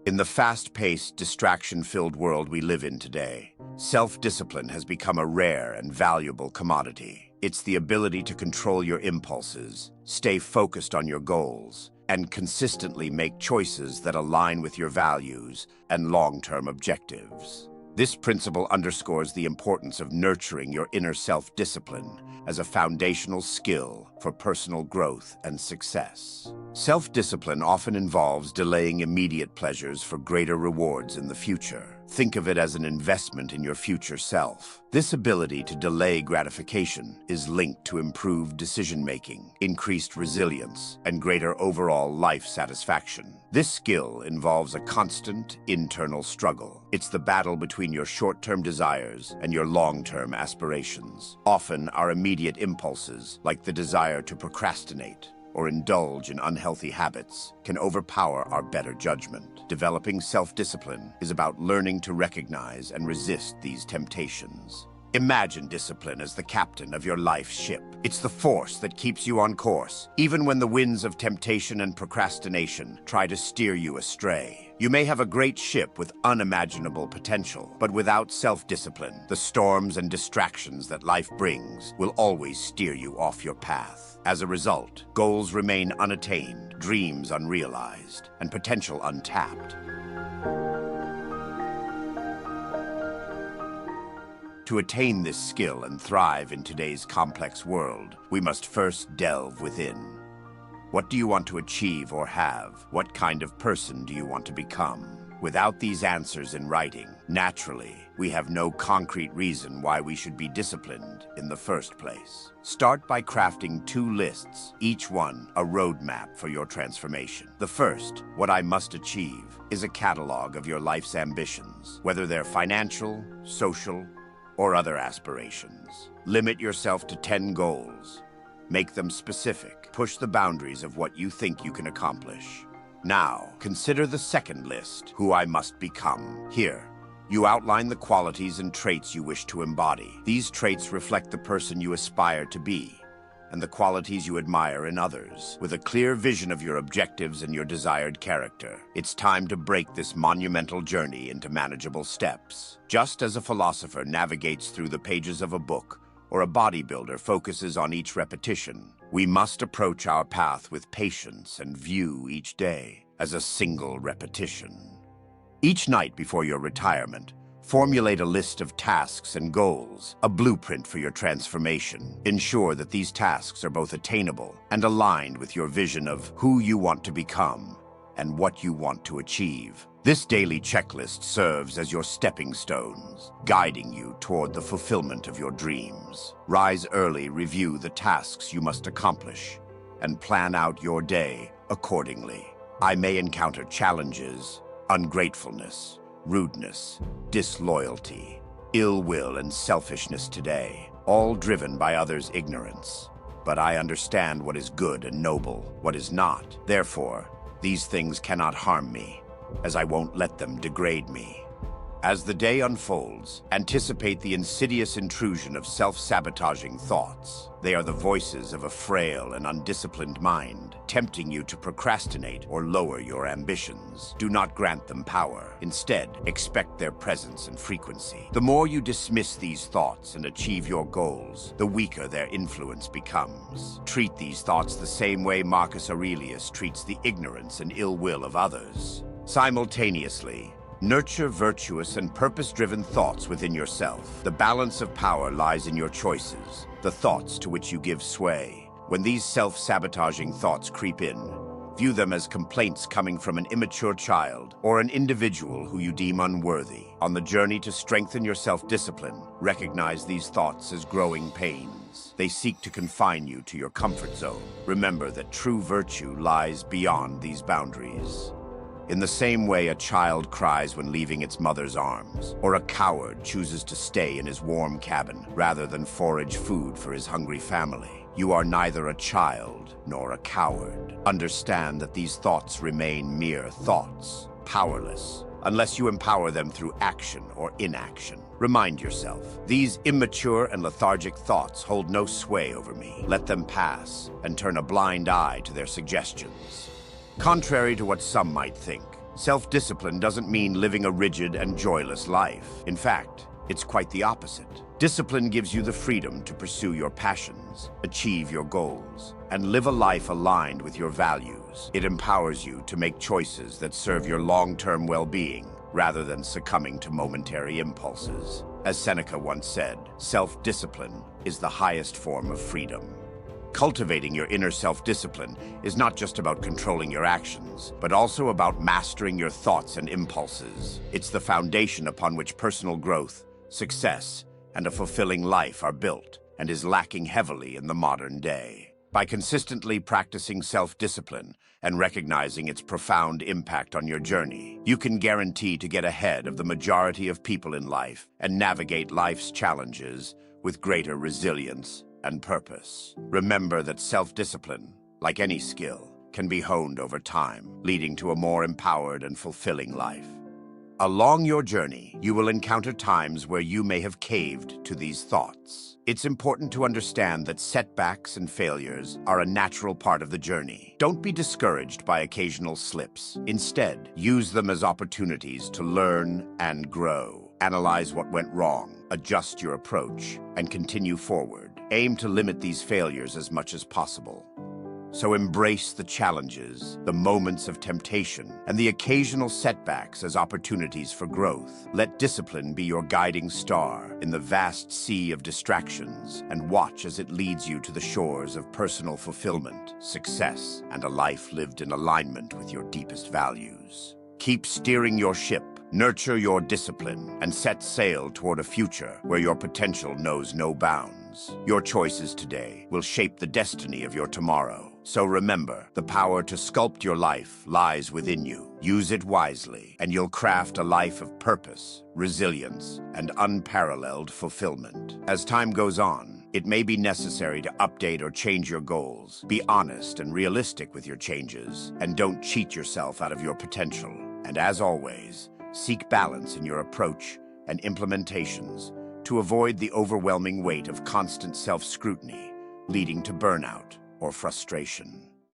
In the fast-paced, distraction-filled world we live in today, self-discipline has become a rare and valuable commodity. It's the ability to control your impulses, stay focused on your goals, and consistently make choices that align with your values and long-term objectives. This principle underscores the importance of nurturing your inner self-discipline as a foundational skill for personal growth and success. Self-discipline often involves delaying immediate pleasures for greater rewards in the future. Think of it as an investment in your future self. This ability to delay gratification is linked to improved decision-making, increased resilience, and greater overall life satisfaction. This skill involves a constant internal struggle. It's the battle between your short-term desires and your long-term aspirations. Often, our immediate impulses, like the desire to procrastinate or indulge in unhealthy habits, can overpower our better judgment. Developing self-discipline is about learning to recognize and resist these temptations. Imagine discipline as the captain of your life's ship. It's the force that keeps you on course, even when the winds of temptation and procrastination try to steer you astray. You may have a great ship with unimaginable potential, but without self-discipline, the storms and distractions that life brings will always steer you off your path. As a result, goals remain unattained, dreams unrealized, and potential untapped. To attain this skill and thrive in today's complex world, we must first delve within. What do you want to achieve or have? What kind of person do you want to become? Without these answers in writing, naturally, we have no concrete reason why we should be disciplined in the first place. Start by crafting 2 lists, each one a roadmap for your transformation. The first, what I must achieve, is a catalog of your life's ambitions, whether they're financial, social, or other aspirations. Limit yourself to 10 goals. Make them specific. Push the boundaries of what you think you can accomplish. Now, consider the second list, who I must become. Here, you outline the qualities and traits you wish to embody. These traits reflect the person you aspire to be and the qualities you admire in others. With a clear vision of your objectives and your desired character, it's time to break this monumental journey into manageable steps. Just as a philosopher navigates through the pages of a book, or a bodybuilder focuses on each repetition, we must approach our path with patience and view each day as a single repetition. Each night before your retirement, formulate a list of tasks and goals, a blueprint for your transformation. Ensure that these tasks are both attainable and aligned with your vision of who you want to become and what you want to achieve. This daily checklist serves as your stepping stones, guiding you toward the fulfillment of your dreams. Rise early, review the tasks you must accomplish, and plan out your day accordingly. I may encounter challenges, ungratefulness, rudeness, disloyalty, ill will, and selfishness today, all driven by others' ignorance. But I understand what is good and noble, what is not. Therefore, these things cannot harm me, as I won't let them degrade me. As the day unfolds, anticipate the insidious intrusion of self-sabotaging thoughts. They are the voices of a frail and undisciplined mind, tempting you to procrastinate or lower your ambitions. Do not grant them power. Instead, expect their presence and frequency. The more you dismiss these thoughts and achieve your goals, the weaker their influence becomes. Treat these thoughts the same way Marcus Aurelius treats the ignorance and ill will of others. Simultaneously, nurture virtuous and purpose-driven thoughts within yourself. The balance of power lies in your choices, the thoughts to which you give sway. When these self-sabotaging thoughts creep in, view them as complaints coming from an immature child or an individual who you deem unworthy. On the journey to strengthen your self-discipline, recognize these thoughts as growing pains. They seek to confine you to your comfort zone. Remember that true virtue lies beyond these boundaries. In the same way a child cries when leaving its mother's arms, or a coward chooses to stay in his warm cabin rather than forage food for his hungry family, you are neither a child nor a coward. Understand that these thoughts remain mere thoughts, powerless, unless you empower them through action or inaction. Remind yourself, these immature and lethargic thoughts hold no sway over me. Let them pass and turn a blind eye to their suggestions. Contrary to what some might think, Self-discipline doesn't mean living a rigid and joyless life. In fact, it's quite the opposite. Discipline gives you the freedom to pursue your passions, achieve your goals, and live a life aligned with your values. It empowers you to make choices that serve your long-term well-being, rather than succumbing to momentary impulses. As Seneca once said, self-discipline is the highest form of freedom. Cultivating your inner self-discipline is not just about controlling your actions, but also about mastering your thoughts and impulses. It's the foundation upon which personal growth, success, and a fulfilling life are built, and is lacking heavily in the modern day. By consistently practicing self-discipline and recognizing its profound impact on your journey, you can guarantee to get ahead of the majority of people in life and navigate life's challenges with greater resilience and purpose. Remember that self-discipline, like any skill, can be honed over time, leading to a more empowered and fulfilling life. Along your journey, you will encounter times where you may have caved to these thoughts. It's important to understand that setbacks and failures are a natural part of the journey. Don't be discouraged by occasional slips. Instead, use them as opportunities to learn and grow. Analyze what went wrong, adjust your approach, and continue forward. Aim to limit these failures as much as possible. So embrace the challenges, the moments of temptation, and the occasional setbacks as opportunities for growth. Let discipline be your guiding star in the vast sea of distractions, and watch as it leads you to the shores of personal fulfillment, success, and a life lived in alignment with your deepest values. Keep steering your ship, nurture your discipline, and set sail toward a future where your potential knows no bounds. Your choices today will shape the destiny of your tomorrow. So remember, the power to sculpt your life lies within you. Use it wisely, and you'll craft a life of purpose, resilience, and unparalleled fulfillment. As time goes on, it may be necessary to update or change your goals. Be honest and realistic with your changes, and don't cheat yourself out of your potential. And as always, seek balance in your approach and implementations to avoid the overwhelming weight of constant self-scrutiny, leading to burnout or frustration.